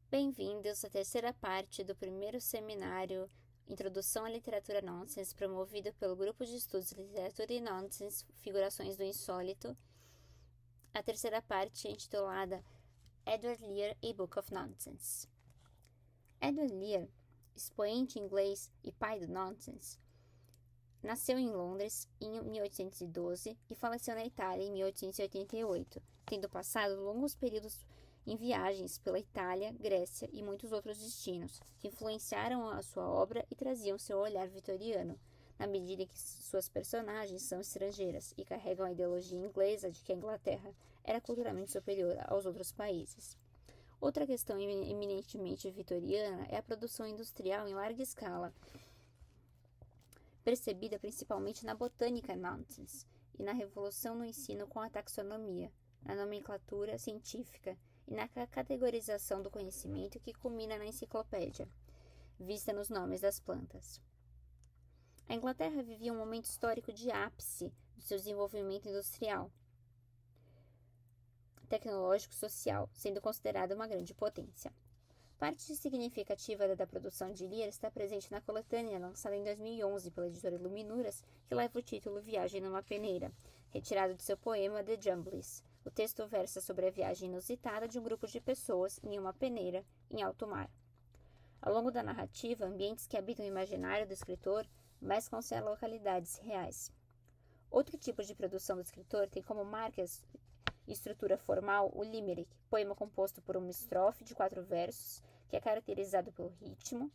Bem-vindos à terceira parte do primeiro seminário Introdução à Literatura Nonsense, promovido pelo Grupo de Estudos de Literatura e Nonsense, Figurações do Insólito. A terceira parte é intitulada Edward Lear, A Book of Nonsense. Edward Lear, expoente inglês e pai do nonsense, nasceu em Londres em 1812 e faleceu na Itália em 1888, tendo passado longos períodos em viagens pela Itália, Grécia e muitos outros destinos, que influenciaram a sua obra e traziam seu olhar vitoriano, na medida em que suas personagens são estrangeiras e carregam a ideologia inglesa de que a Inglaterra era culturalmente superior aos outros países. Outra questão eminentemente vitoriana é a produção industrial em larga escala, percebida principalmente na botânica nonsense e na revolução no ensino com a taxonomia, na nomenclatura científica e na categorização do conhecimento que culmina na enciclopédia, vista nos nomes das plantas. A Inglaterra vivia um momento histórico de ápice do seu desenvolvimento industrial, tecnológico e social, sendo considerada uma grande potência. Parte significativa da produção de Lear está presente na coletânea lançada em 2011 pela editora Iluminuras, que leva o título Viagem numa Peneira, retirado de seu poema The Jumblies. O texto versa sobre a viagem inusitada de um grupo de pessoas em uma peneira em alto mar. Ao longo da narrativa, ambientes que habitam o imaginário do escritor mesclam-se a localidades reais. Outro tipo de produção do escritor tem como marcas e estrutura formal o limerick, poema composto por uma estrofe de 4 versos, que é caracterizado pelo ritmo,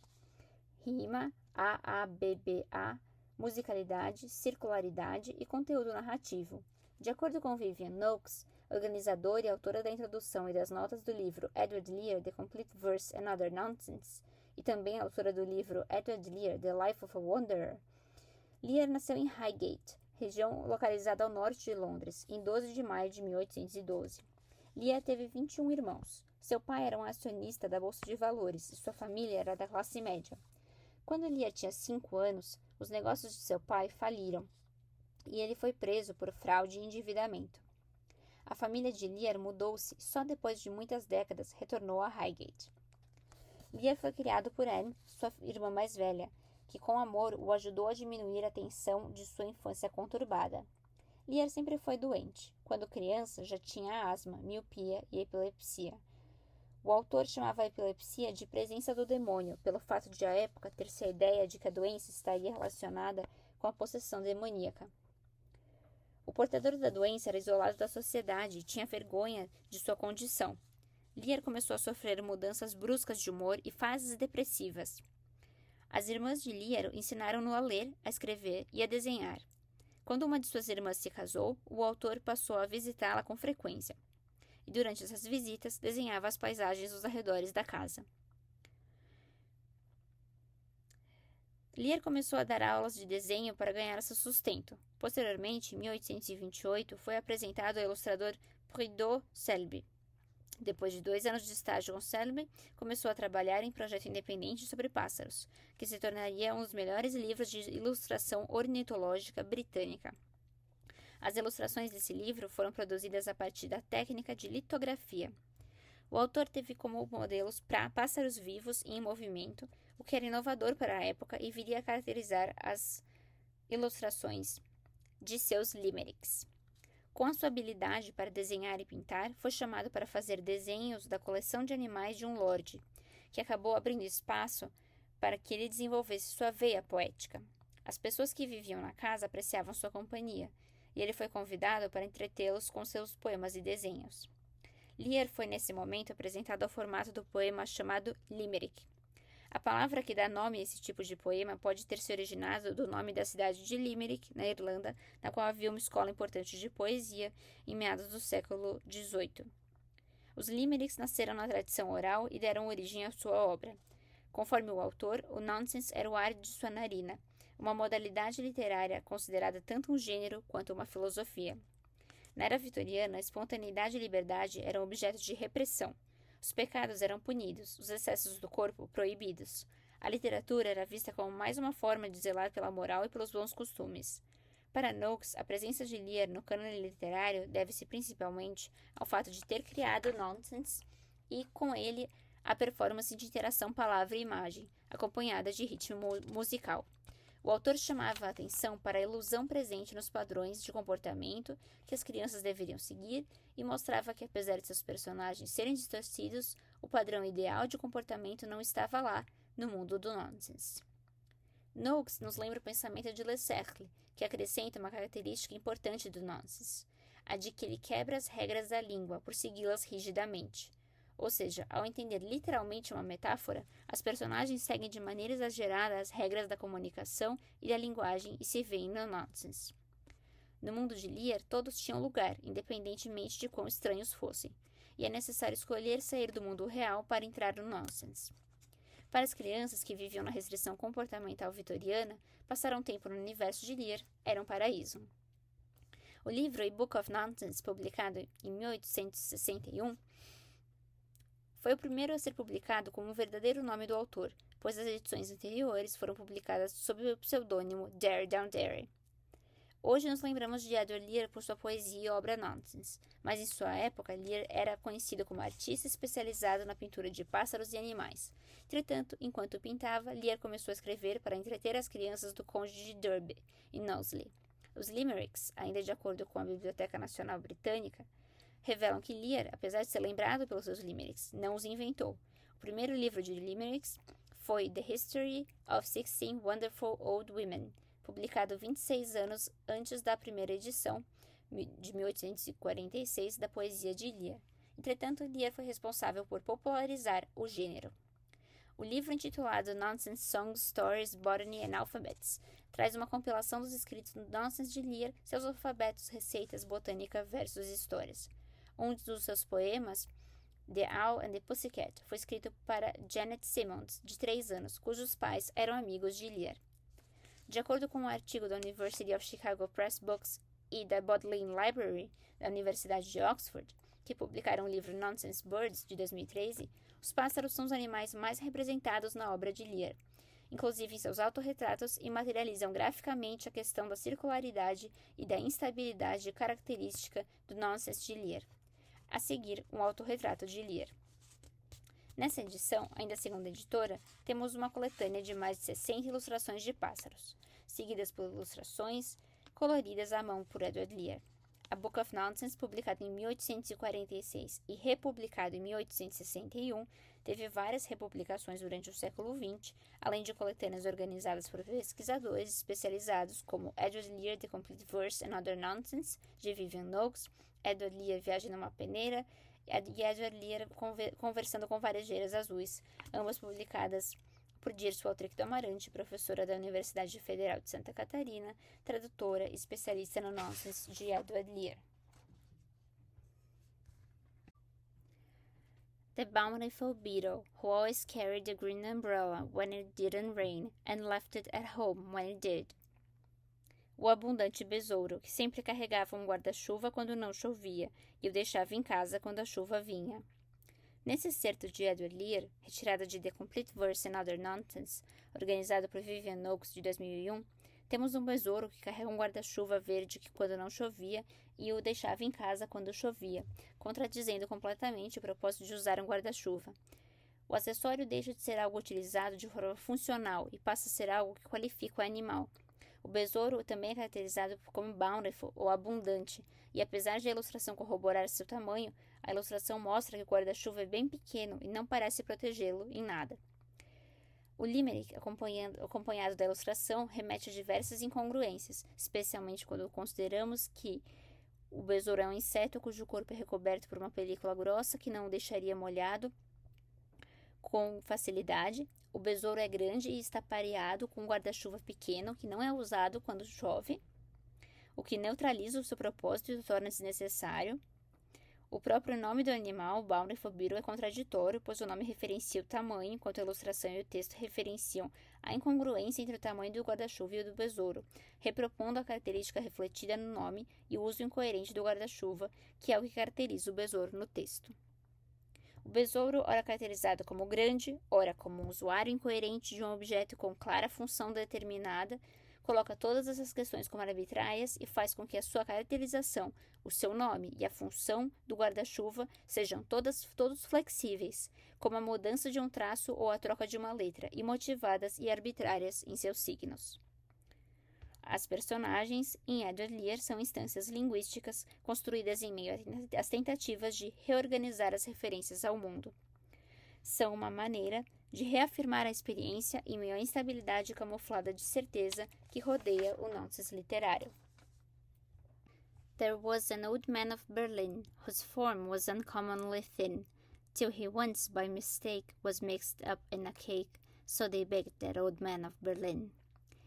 rima, A-A-B-B-A, musicalidade, circularidade e conteúdo narrativo. De acordo com Vivian Noakes, organizadora e autora da introdução e das notas do livro Edward Lear, The Complete Verse and Other Nonsense, e também autora do livro Edward Lear, The Life of a Wanderer, Lear nasceu em Highgate, região localizada ao norte de Londres, em 12 de maio de 1812. Lear teve 21 irmãos. Seu pai era um acionista da Bolsa de Valores e sua família era da classe média. Quando Lear tinha 5 anos, os negócios de seu pai faliram e ele foi preso por fraude e endividamento. A família de Lear mudou-se e só depois de muitas décadas retornou a Highgate. Lear foi criado por Anne, sua irmã mais velha, que com amor o ajudou a diminuir a tensão de sua infância conturbada. Lear sempre foi doente. Quando criança, já tinha asma, miopia e epilepsia. O autor chamava a epilepsia de presença do demônio, pelo fato de, à época, ter-se a ideia de que a doença estaria relacionada com a possessão demoníaca. O portador da doença era isolado da sociedade e tinha vergonha de sua condição. Lear começou a sofrer mudanças bruscas de humor e fases depressivas. As irmãs de Lear ensinaram-no a ler, a escrever e a desenhar. Quando uma de suas irmãs se casou, o autor passou a visitá-la com frequência. E durante essas visitas, desenhava as paisagens dos arredores da casa. Lear começou a dar aulas de desenho para ganhar seu sustento. Posteriormente, em 1828, foi apresentado ao ilustrador Prudhoe Selby. Depois de 2 anos de estágio com Selby, começou a trabalhar em projeto independente sobre pássaros, que se tornaria um dos melhores livros de ilustração ornitológica britânica. As ilustrações desse livro foram produzidas a partir da técnica de litografia. O autor teve como modelos pássaros vivos e em movimento, o que era inovador para a época e viria a caracterizar as ilustrações de seus limericks. Com a sua habilidade para desenhar e pintar, foi chamado para fazer desenhos da coleção de animais de um lorde, que acabou abrindo espaço para que ele desenvolvesse sua veia poética. As pessoas que viviam na casa apreciavam sua companhia, e ele foi convidado para entretê-los com seus poemas e desenhos. Lear foi nesse momento apresentado ao formato do poema chamado limerick. A palavra que dá nome a esse tipo de poema pode ter se originado do nome da cidade de Limerick, na Irlanda, na qual havia uma escola importante de poesia em meados do século XVIII. Os limericks nasceram na tradição oral e deram origem à sua obra. Conforme o autor, o nonsense era o ar de sua narina, uma modalidade literária considerada tanto um gênero quanto uma filosofia. Na era vitoriana, a espontaneidade e liberdade eram objeto de repressão. Os pecados eram punidos, os excessos do corpo proibidos. A literatura era vista como mais uma forma de zelar pela moral e pelos bons costumes. Para Noakes, a presença de Lear no cânone literário deve-se principalmente ao fato de ter criado Nonsense e, com ele, a performance de interação palavra-imagem, acompanhada de ritmo musical. O autor chamava a atenção para a ilusão presente nos padrões de comportamento que as crianças deveriam seguir e mostrava que, apesar de seus personagens serem distorcidos, o padrão ideal de comportamento não estava lá, no mundo do nonsense. Noakes nos lembra o pensamento de Le Cercle, que acrescenta uma característica importante do nonsense, a de que ele quebra as regras da língua por segui-las rigidamente. Ou seja, ao entender literalmente uma metáfora, as personagens seguem de maneira exagerada as regras da comunicação e da linguagem e se veem no nonsense. No mundo de Lear, todos tinham lugar, independentemente de quão estranhos fossem, e é necessário escolher sair do mundo real para entrar no nonsense. Para as crianças que viviam na restrição comportamental vitoriana, passar um tempo no universo de Lear era um paraíso. O livro A Book of Nonsense, publicado em 1861, foi o primeiro a ser publicado com o verdadeiro nome do autor, pois as edições anteriores foram publicadas sob o pseudônimo Derry Down Derry. Hoje nos lembramos de Edward Lear por sua poesia e obra Nonsense, mas em sua época Lear era conhecido como artista especializado na pintura de pássaros e animais. Entretanto, enquanto pintava, Lear começou a escrever para entreter as crianças do Conde de Derby, em Knowsley. Os limericks, ainda de acordo com a Biblioteca Nacional Britânica, revelam que Lear, apesar de ser lembrado pelos seus limericks, não os inventou. O primeiro livro de limericks foi The History of 16 Wonderful Old Women, publicado 26 anos antes da primeira edição, de 1846, da poesia de Lear. Entretanto, Lear foi responsável por popularizar o gênero. O livro intitulado Nonsense Songs, Stories, Botany and Alphabets traz uma compilação dos escritos no Nonsense de Lear, seus alfabetos, receitas, botânica, versos e histórias. Um dos seus poemas, The Owl and the Pussycat, foi escrito para Janet Simmons, de 3 anos, cujos pais eram amigos de Lear. De acordo com um artigo da University of Chicago Press Books e da Bodleian Library, da Universidade de Oxford, que publicaram o livro Nonsense Birds, de 2013, os pássaros são os animais mais representados na obra de Lear. Inclusive em seus autorretratos, e materializam graficamente a questão da circularidade e da instabilidade característica do Nonsense de Lear. A seguir, um autorretrato de Lear. Nessa edição, ainda segundo a editora, temos uma coletânea de mais de 60 ilustrações de pássaros, seguidas por ilustrações coloridas à mão por Edward Lear. A Book of Nonsense, publicado em 1846 e republicado em 1861, teve várias republicações durante o século XX, além de coletâneas organizadas por pesquisadores especializados como Edward Lear, The Complete Verse and Other Nonsense, de Vivian Noakes, Edward Lear, Viagem numa Peneira, e Edward Lear, Conversando com Varejeiras Azuis, ambas publicadas por Dirce Waltrick do Amarante, professora da Universidade Federal de Santa Catarina, tradutora e especialista no nonsense de Edward Lear. The bountiful beetle, who always carried the green umbrella when it didn't rain, and left it at home when it did. O abundante besouro, que sempre carregava um guarda-chuva quando não chovia, e o deixava em casa quando a chuva vinha. Nesse excerto de Edward Lear, retirado de The Complete Verse and Other Nonsense, organizado por Vivian Noakes de 2001, temos um besouro que carrega um guarda-chuva verde que quando não chovia e o deixava em casa quando chovia, contradizendo completamente o propósito de usar um guarda-chuva. O acessório deixa de ser algo utilizado de forma funcional e passa a ser algo que qualifica o animal. O besouro também é caracterizado como bountiful, ou abundante, e apesar de a ilustração corroborar seu tamanho, a ilustração mostra que o guarda-chuva é bem pequeno e não parece protegê-lo em nada. O limerick, acompanhado da ilustração, remete a diversas incongruências, especialmente quando consideramos que o besouro é um inseto cujo corpo é recoberto por uma película grossa que não o deixaria molhado com facilidade. O besouro é grande e está pareado com um guarda-chuva pequeno que não é usado quando chove, o que neutraliza o seu propósito e o torna desnecessário. O próprio nome do animal, Bountiful Beetle, é contraditório, pois o nome referencia o tamanho, enquanto a ilustração e o texto referenciam a incongruência entre o tamanho do guarda-chuva e o do besouro, repropondo a característica refletida no nome e o uso incoerente do guarda-chuva, que é o que caracteriza o besouro no texto. O besouro, ora caracterizado como grande, ora como um usuário incoerente de um objeto com clara função determinada, coloca todas essas questões como arbitrárias e faz com que a sua caracterização, o seu nome e a função do guarda-chuva sejam todos flexíveis, como a mudança de um traço ou a troca de uma letra, imotivadas e arbitrárias em seus signos. As personagens em Edward Lear são instâncias linguísticas construídas em meio às tentativas de reorganizar as referências ao mundo. São uma maneira de reafirmar a experiência em meio à instabilidade camuflada de certeza que rodeia o nonsense literário. There was an old man of Berlin, whose form was uncommonly thin, till he once by mistake was mixed up in a cake, so they begged that old man of Berlin.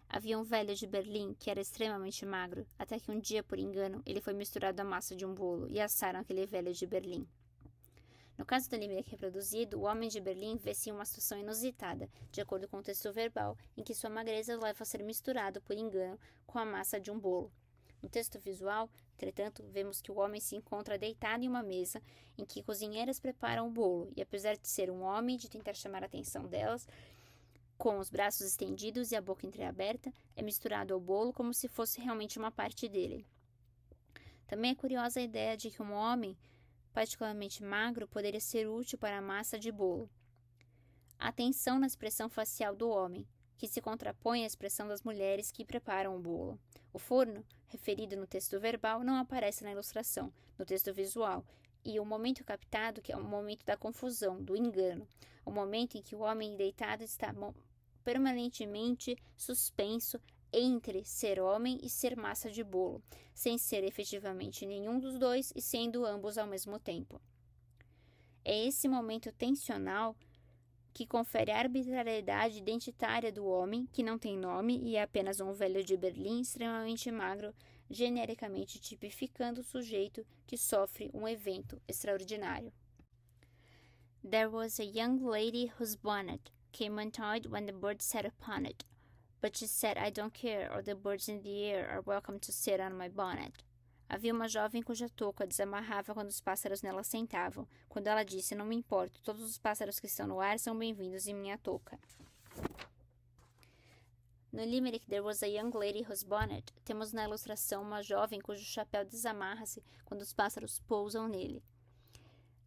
Havia um velho de Berlim que era extremamente magro, até que um dia, por engano, ele foi misturado à massa de um bolo e assaram aquele velho de Berlim. No caso do limerick reproduzido, o homem de Berlim vê-se em uma situação inusitada, de acordo com o texto verbal, em que sua magreza o leva a ser misturado, por engano, com a massa de um bolo. No texto visual, entretanto, vemos que o homem se encontra deitado em uma mesa em que cozinheiras preparam o bolo, e apesar de ser um homem de tentar chamar a atenção delas, com os braços estendidos e a boca entreaberta, é misturado ao bolo como se fosse realmente uma parte dele. Também é curiosa a ideia de que um homem, particularmente magro, poderia ser útil para a massa de bolo. A atenção na expressão facial do homem, que se contrapõe à expressão das mulheres que preparam o bolo. O forno, referido no texto verbal, não aparece na ilustração, no texto visual, e o momento captado, que é o momento da confusão, do engano, o momento em que o homem deitado está permanentemente suspenso entre ser homem e ser massa de bolo, sem ser efetivamente nenhum dos dois e sendo ambos ao mesmo tempo. É esse momento tensional que confere a arbitrariedade identitária do homem, que não tem nome e é apenas um velho de Berlim extremamente magro, genericamente tipificando o sujeito que sofre um evento extraordinário. There was a young lady whose bonnet came untied when the birds sat upon it, but she said, I don't care, or the birds in the air are welcome to sit on my bonnet. Havia uma jovem cuja touca desamarrava quando os pássaros nela sentavam. Quando ela disse, não me importo, todos os pássaros que estão no ar são bem-vindos em minha touca. No limerick There was a young lady whose bonnet, temos na ilustração uma jovem cujo chapéu desamarra-se quando os pássaros pousam nele.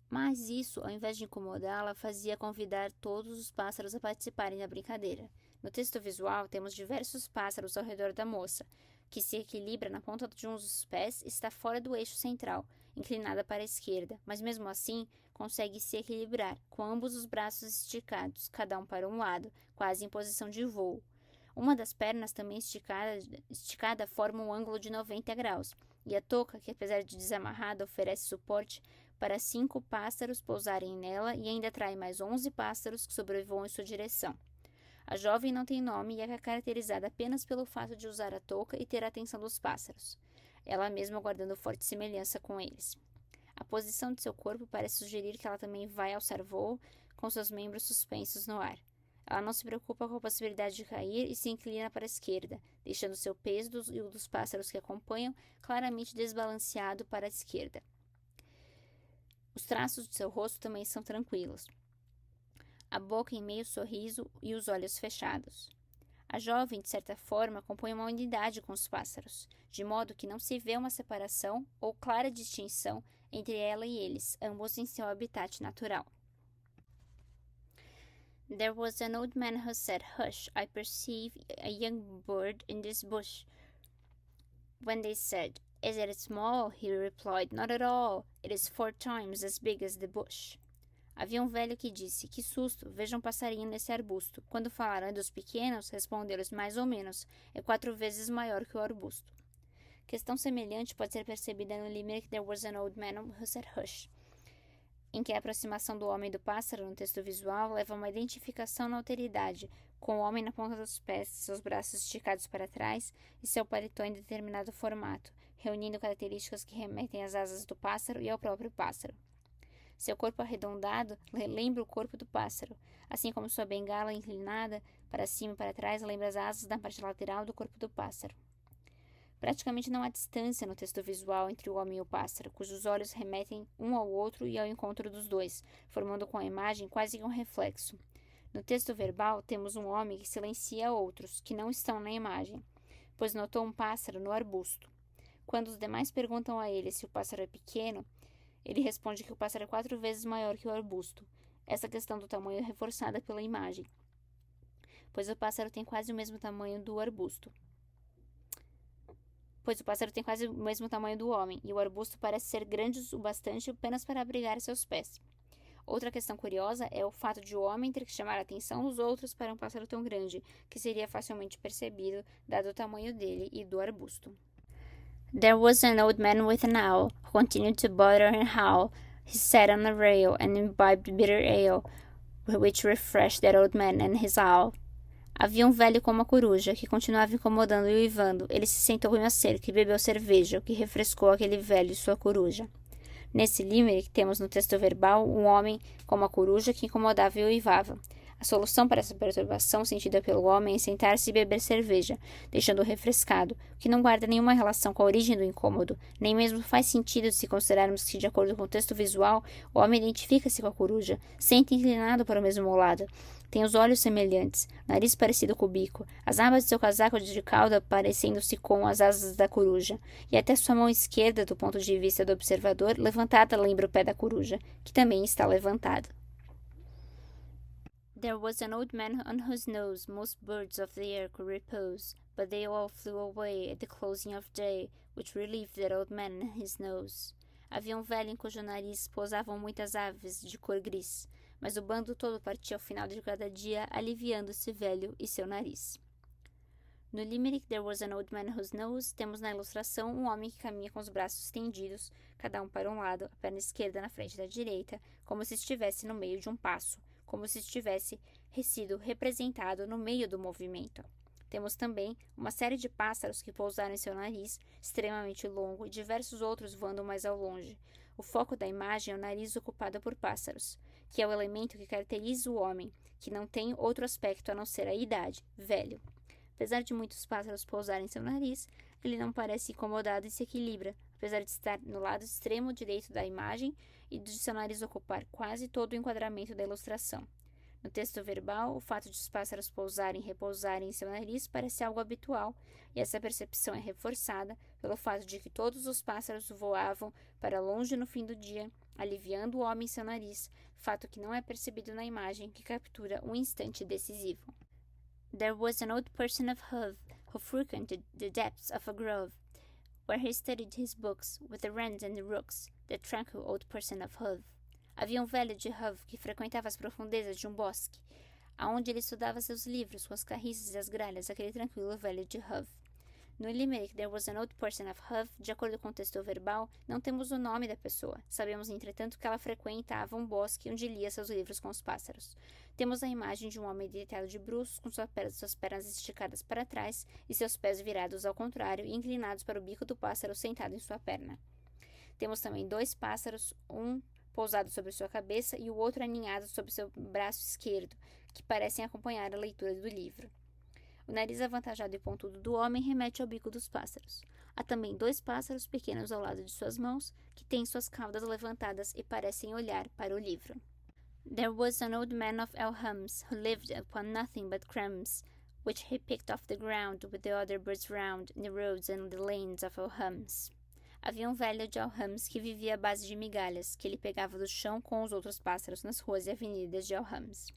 Mas isso, ao invés de incomodá-la, fazia convidar todos os pássaros a participarem da brincadeira. No texto visual, temos diversos pássaros ao redor da moça, que se equilibra na ponta de um dos pés e está fora do eixo central, inclinada para a esquerda, mas mesmo assim consegue se equilibrar, com ambos os braços esticados, cada um para um lado, quase em posição de voo. Uma das pernas, também esticada, forma um ângulo de 90 graus, e a touca, que apesar de desamarrada, oferece suporte para 5 pássaros pousarem nela e ainda atrai mais 11 pássaros que sobrevoam em sua direção. A jovem não tem nome e é caracterizada apenas pelo fato de usar a touca e ter a atenção dos pássaros, ela mesma guardando forte semelhança com eles. A posição de seu corpo parece sugerir que ela também vai alçar voo com seus membros suspensos no ar. Ela não se preocupa com a possibilidade de cair e se inclina para a esquerda, deixando seu peso e o dos pássaros que acompanham claramente desbalanceado para a esquerda. Os traços de seu rosto também são tranquilos. A boca em meio sorriso e os olhos fechados. A jovem, de certa forma, compõe uma unidade com os pássaros, de modo que não se vê uma separação ou clara distinção entre ela e eles, ambos em seu habitat natural. There was an old man who said, Hush, I perceive a young bird in this bush. When they said, Is it small? He replied, Not at all. It is 4 times as big as the bush. Havia um velho que disse, que susto, veja um passarinho nesse arbusto. Quando falaram dos pequenos, responderam-lhes mais ou menos, é 4 vezes maior que o arbusto. Questão semelhante pode ser percebida no limerick There was an old man who said hush, em que a aproximação do homem e do pássaro no texto visual leva a uma identificação na alteridade, com o homem na ponta dos pés, seus braços esticados para trás e seu paletó em determinado formato, reunindo características que remetem às asas do pássaro e ao próprio pássaro. Seu corpo arredondado lembra o corpo do pássaro, assim como sua bengala inclinada para cima e para trás lembra as asas da parte lateral do corpo do pássaro. Praticamente não há distância no texto visual entre o homem e o pássaro, cujos olhos remetem um ao outro e ao encontro dos dois, formando com a imagem quase que um reflexo. No texto verbal, temos um homem que silencia outros, que não estão na imagem, pois notou um pássaro no arbusto. Quando os demais perguntam a ele se o pássaro é pequeno, ele responde que o pássaro é 4 vezes maior que o arbusto. Essa questão do tamanho é reforçada pela imagem, pois o pássaro tem quase o mesmo tamanho do arbusto. Pois o pássaro tem quase o mesmo tamanho do homem, e o arbusto parece ser grande o bastante apenas para abrigar seus pés. Outra questão curiosa é o fato de o homem ter que chamar a atenção dos outros para um pássaro tão grande, que seria facilmente percebido, dado o tamanho dele e do arbusto. There was an old man with an owl, who continued to bother and howl. He sat on a rail and imbibed bitter ale, which refreshed that old man and his owl. Havia um velho com uma coruja, que continuava incomodando e uivando. Ele se sentou em uma cerca e bebeu cerveja, o que refrescou aquele velho e sua coruja. Nesse limerick, temos no texto verbal um homem com uma coruja que incomodava e uivava. A solução para essa perturbação sentida pelo homem é sentar-se e beber cerveja, deixando-o refrescado, o que não guarda nenhuma relação com a origem do incômodo, nem mesmo faz sentido se considerarmos que, de acordo com o texto visual, o homem identifica-se com a coruja, senta inclinado para o mesmo lado. Tem os olhos semelhantes, nariz parecido com o bico, as abas de seu casaco de cauda parecendo-se com as asas da coruja, e até sua mão esquerda, do ponto de vista do observador, levantada lembra o pé da coruja, que também está levantado. There was an old man on whose nose most birds of the air could repose, but they all flew away at the closing of day, which relieved that old man and his nose. Havia um velho em cujo nariz pousavam muitas aves de cor gris, mas o bando todo partia ao final de cada dia, aliviando esse velho e seu nariz. No limerick There was an old man whose nose, temos na ilustração um homem que caminha com os braços estendidos, cada um para um lado, a perna esquerda na frente da direita, como se estivesse no meio de um passo, como se estivesse sido representado no meio do movimento. Temos também uma série de pássaros que pousaram em seu nariz, extremamente longo, e diversos outros voando mais ao longe. O foco da imagem é o nariz ocupado por pássaros, que é o elemento que caracteriza o homem, que não tem outro aspecto a não ser a idade, velho. Apesar de muitos pássaros pousarem em seu nariz, ele não parece incomodado e se equilibra, apesar de estar no lado extremo direito da imagem e de seu nariz ocupar quase todo o enquadramento da ilustração. No texto verbal, o fato de os pássaros pousarem e repousarem em seu nariz parece algo habitual, e essa percepção é reforçada pelo fato de que todos os pássaros voavam para longe no fim do dia, aliviando o homem em seu nariz, fato que não é percebido na imagem que captura um instante decisivo. There was an old person of Hove, who frequented the depths of a grove, where he studied his books with the wrens and the rooks, the tranquil old person of Hove. Havia um velho de Hove que frequentava as profundezas de um bosque, aonde ele estudava seus livros com as carriças e as gralhas, aquele tranquilo velho de Hove. No limerick There was an old person of Hove, de acordo com o texto verbal, não temos o nome da pessoa. Sabemos, entretanto, que ela frequentava um bosque onde lia seus livros com os pássaros. Temos a imagem de um homem deitado de bruços, com suas pernas esticadas para trás e seus pés virados ao contrário e inclinados para o bico do pássaro sentado em sua perna. Temos também 2 pássaros, um pousado sobre sua cabeça e o outro aninhado sobre seu braço esquerdo, que parecem acompanhar a leitura do livro. O nariz avantajado e pontudo do homem remete ao bico dos pássaros. Há também 2 pássaros pequenos ao lado de suas mãos, que têm suas caudas levantadas e parecem olhar para o livro. There was an old man of Elhams, who lived upon nothing but crumbs, which he picked off the ground with the other birds round, in the roads and the lanes of Elhams. Havia um velho de Elhams que vivia à base de migalhas, que ele pegava do chão com os outros pássaros nas ruas e avenidas de Elhams.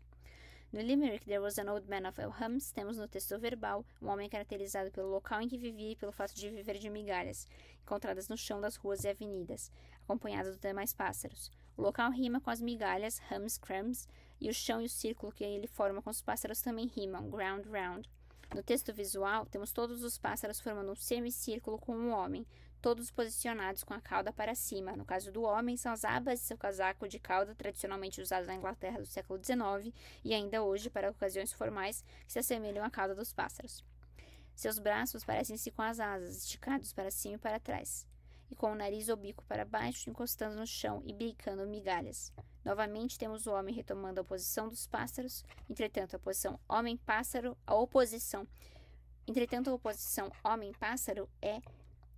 No limerick There was an old man of Elhams, temos no texto verbal um homem caracterizado pelo local em que vivia e pelo fato de viver de migalhas, encontradas no chão das ruas e avenidas, acompanhado dos demais pássaros. O local rima com as migalhas, hums, crumbs, e o chão e o círculo que ele forma com os pássaros também rimam, ground, round. No texto visual, temos todos os pássaros formando um semicírculo com um homem, todos posicionados com a cauda para cima. No caso do homem, são as abas de seu casaco de cauda, tradicionalmente usado na Inglaterra do século XIX e ainda hoje para ocasiões formais que se assemelham à cauda dos pássaros. Seus braços parecem-se com as asas, esticados para cima e para trás, e com o nariz ou bico para baixo, encostando no chão e bicando migalhas. Novamente, temos o homem retomando a posição dos pássaros, entretanto, a posição homem-pássaro, a oposição Entretanto, a oposição homem-pássaro é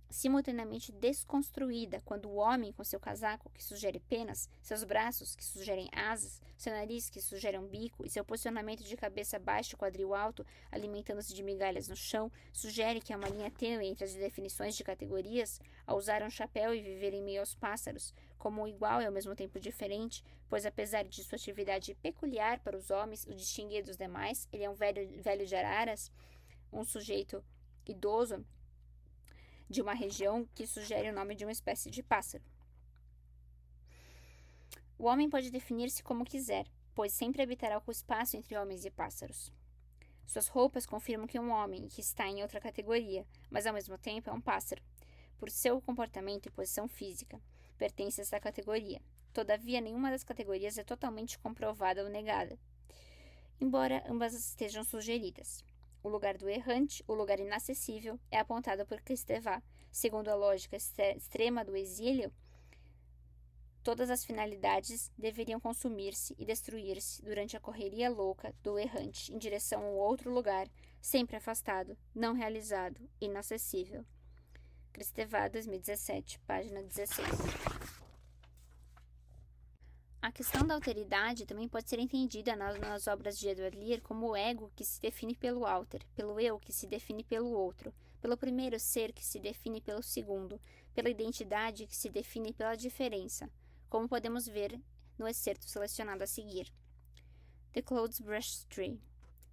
simultaneamente desconstruída quando o homem, com seu casaco, que sugere penas, seus braços, que sugerem asas, seu nariz, que sugere um bico, e seu posicionamento de cabeça baixa e quadril alto, alimentando-se de migalhas no chão, sugere que há uma linha tênue entre as definições de categorias, ao usar um chapéu e viver em meio aos pássaros, como um igual e ao mesmo tempo diferente, pois apesar de sua atividade peculiar para os homens o distinguir dos demais, ele é um velho de araras, um sujeito idoso, de uma região que sugere o nome de uma espécie de pássaro. O homem pode definir-se como quiser, pois sempre habitará o espaço entre homens e pássaros. Suas roupas confirmam que é um homem que está em outra categoria, mas ao mesmo tempo é um pássaro. Por seu comportamento e posição física, pertence a essa categoria. Todavia, nenhuma das categorias é totalmente comprovada ou negada, embora ambas estejam sugeridas. O lugar do errante, o lugar inacessível, é apontado por Kristeva. Segundo a lógica extrema do exílio, todas as finalidades deveriam consumir-se e destruir-se durante a correria louca do errante em direção a outro lugar, sempre afastado, não realizado, inacessível. Kristeva, 2017, página 16. A questão da alteridade também pode ser entendida nas obras de Edward Lear como o ego que se define pelo alter, pelo eu que se define pelo outro, pelo primeiro ser que se define pelo segundo, pela identidade que se define pela diferença, como podemos ver no excerto selecionado a seguir. The Clothes Brush Tree.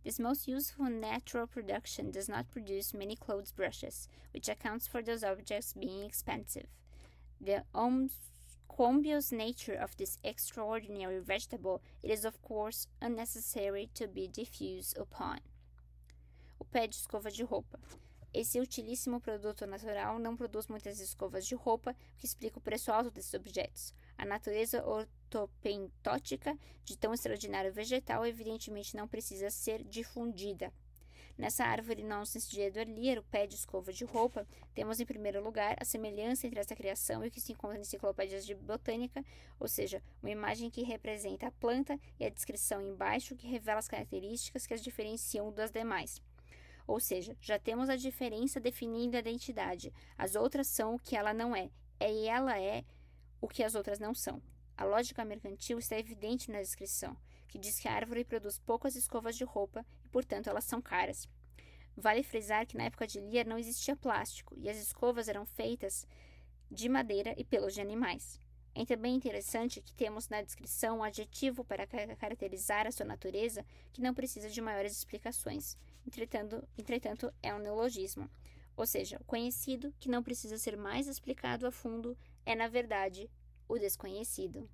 This most useful natural production does not produce many clothes brushes, which accounts for those objects being expensive. The Combious nature of this extraordinary vegetable, it is of course unnecessary to be diffused upon. O pé de escova de roupa. Esse utilíssimo produto natural não produz muitas escovas de roupa, o que explica o preço alto desses objetos. A natureza ortopentótica de tão extraordinário vegetal evidentemente não precisa ser difundida. Nessa árvore nonsense de Edward Lear, o pé de escova de roupa, temos em primeiro lugar a semelhança entre essa criação e o que se encontra em enciclopédias de botânica, ou seja, uma imagem que representa a planta e a descrição embaixo que revela as características que as diferenciam das demais. Ou seja, já temos a diferença definindo a identidade. As outras são o que ela não é, e ela é o que as outras não são. A lógica mercantil está evidente na descrição, que diz que a árvore produz poucas escovas de roupa e, portanto, elas são caras. Vale frisar que na época de Lear não existia plástico e as escovas eram feitas de madeira e pelos de animais. É também interessante que temos na descrição um adjetivo para caracterizar a sua natureza que não precisa de maiores explicações. Entretanto, é um neologismo. Ou seja, o conhecido, que não precisa ser mais explicado a fundo, é, na verdade, o desconhecido.